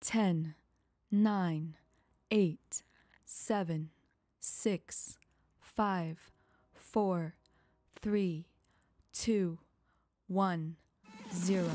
10, 9, 8, 7, 6, 5, 4, 3, 2, 1, 0.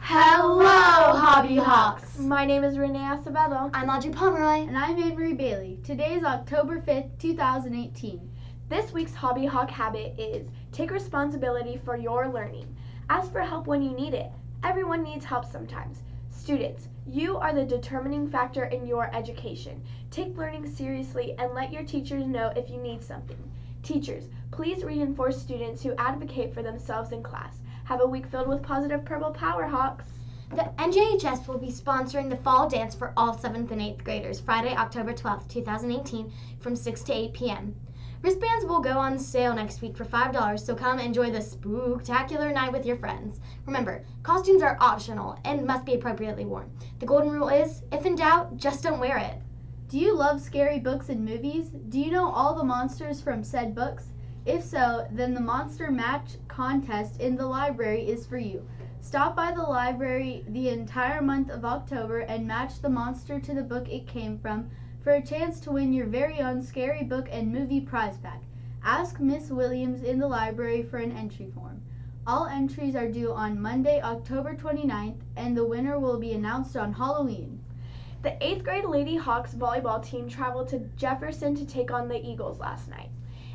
Hello, Hobby Hawks! My name is Renee Acevedo. I'm Audrey Pomeroy. And I'm Anne-Marie Bailey. Today is October 5th, 2018. This week's Hobby Hawk habit is take responsibility for your learning. Ask for help when you need it. Everyone needs help sometimes. Students, you are the determining factor in your education. Take learning seriously and let your teachers know if you need something. Teachers, please reinforce students who advocate for themselves in class. Have a week filled with positive Purple Power Hawks. The NJHS will be sponsoring the fall dance for all 7th and 8th graders Friday, October 12th, 2018 from 6 to 8 p.m. Wristbands will go on sale next week for $5, so come enjoy the spooktacular night with your friends. Remember, costumes are optional and must be appropriately worn. The golden rule is, if in doubt, just don't wear it. Do you love scary books and movies? Do you know all the monsters from said books? If so, then the Monster Match contest in the library is for you. Stop by the library the entire month of October and match the monster to the book it came from for a chance to win your very own scary book and movie prize pack. Ask Miss Williams in the library for an entry form. All entries are due on Monday, October 29th, and the winner will be announced on Halloween. The 8th grade Lady Hawks volleyball team traveled to Jefferson to take on the Eagles last night.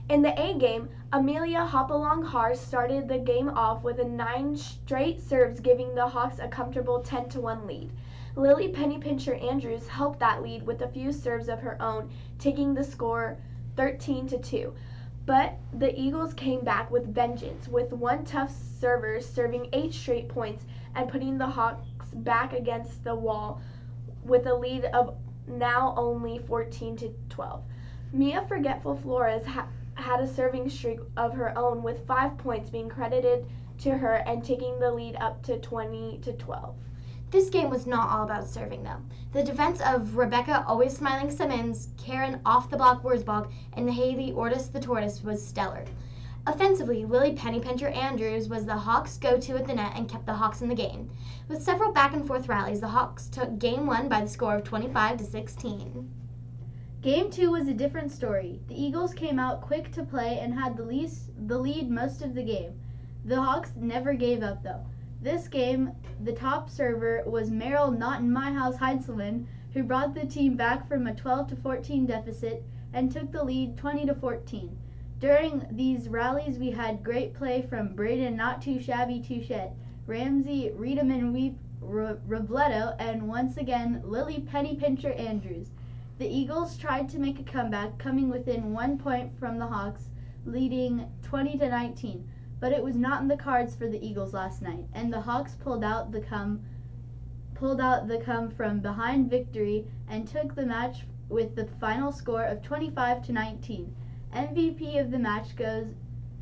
In the A game, Amelia Hopalong Har started the game off with 9 straight serves, giving the Hawks a comfortable 10-1 lead. Lily Pennypincher Andrews helped that lead with a few serves of her own, taking the score 13-2. But the Eagles came back with vengeance, with one tough server serving 8 straight points and putting the Hawks back against the wall with a lead of now only 14-12. Mia Forgetful Flores had a serving streak of her own, with 5 points being credited to her and taking the lead up to 20-12. This game was not all about serving, though. The defense of Rebecca Always Smiling Simmons, Karen Off the Block Wurzbach, and Haley Ortis the Tortoise was stellar. Offensively, Lily Pennypincher Andrews was the Hawks' go-to at the net and kept the Hawks in the game. With several back-and-forth rallies, the Hawks took Game 1 by the score of 25-16. Game 2 was a different story. The Eagles came out quick to play and had the lead most of the game. The Hawks never gave up, though. This game, the top server was Meryl Not in My House Heintzelman, who brought the team back from a 12-14 deficit and took the lead 20-14. During these rallies, we had great play from Braden Not Too Shabby Touchette, Ramsey Riedemann Weep Robledo, and once again Lily Pennypincher Andrews. The Eagles tried to make a comeback, coming within 1 point from the Hawks, leading 20-19. But it was not in the cards for the Eagles last night, and the Hawks pulled out the come from behind victory and took the match with the final score of 25-19. MVP of the match goes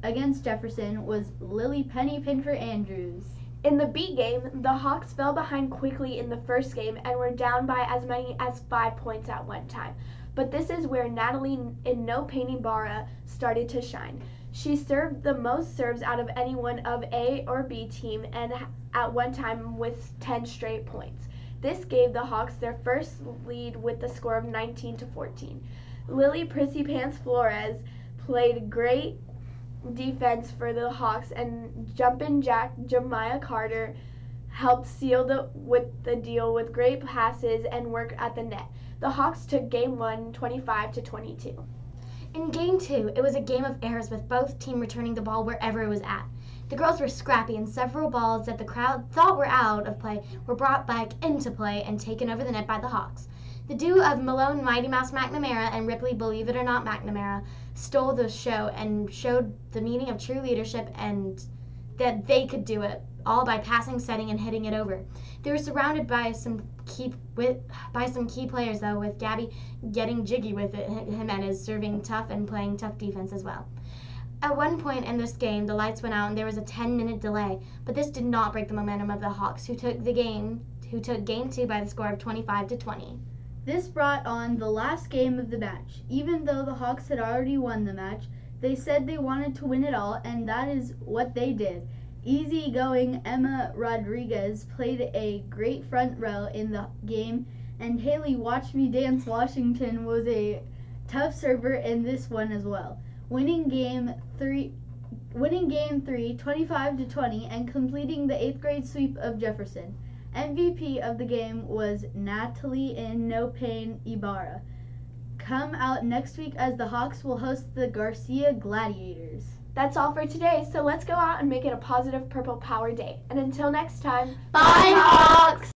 against Jefferson was Lily Pennypincher Andrews. In the B game, the Hawks fell behind quickly in the first game and were down by as many as 5 points at one time. But this is where Natalie Inopani-Barra started to shine. She served the most serves out of anyone of A or B team, and at one time with 10 straight points. This gave the Hawks their first lead with the score of 19-14. Lily Prissy Pants Flores played great defense for the Hawks, and Jumpin' Jack Jemiah Carter helped seal the deal with great passes and work at the net. The Hawks took Game 1 25-22. In Game 2, it was a game of errors with both teams returning the ball wherever it was at. The girls were scrappy, and several balls that the crowd thought were out of play were brought back into play and taken over the net by the Hawks. The duo of Malone Mighty Mouse McNamara and Ripley Believe It or Not McNamara stole the show and showed the meaning of true leadership and that they could do it, all by passing, setting, and hitting it over. They were surrounded by some key players, though, with Gabby getting jiggy with it, Jimenez serving tough and playing tough defense as well. At one point in this game, the lights went out and there was a 10-minute delay, but this did not break the momentum of the Hawks, who took Game 2 by the score of 25-20. This brought on the last game of the match. Even though the Hawks had already won the match, they said they wanted to win it all, and that is what they did. Easygoing Emma Rodriguez played a great front row in the game, and Haley Watch Me Dance Washington was a tough server in this one as well, winning game 3 25-20 and completing the 8th grade sweep of Jefferson. MVP of the game was Natalie in No Pain Ibarra. Come out next week as the Hawks will host the Garcia Gladiators. That's all for today, so let's go out and make it a positive Purple Power Day. And until next time, Bye, Hawks!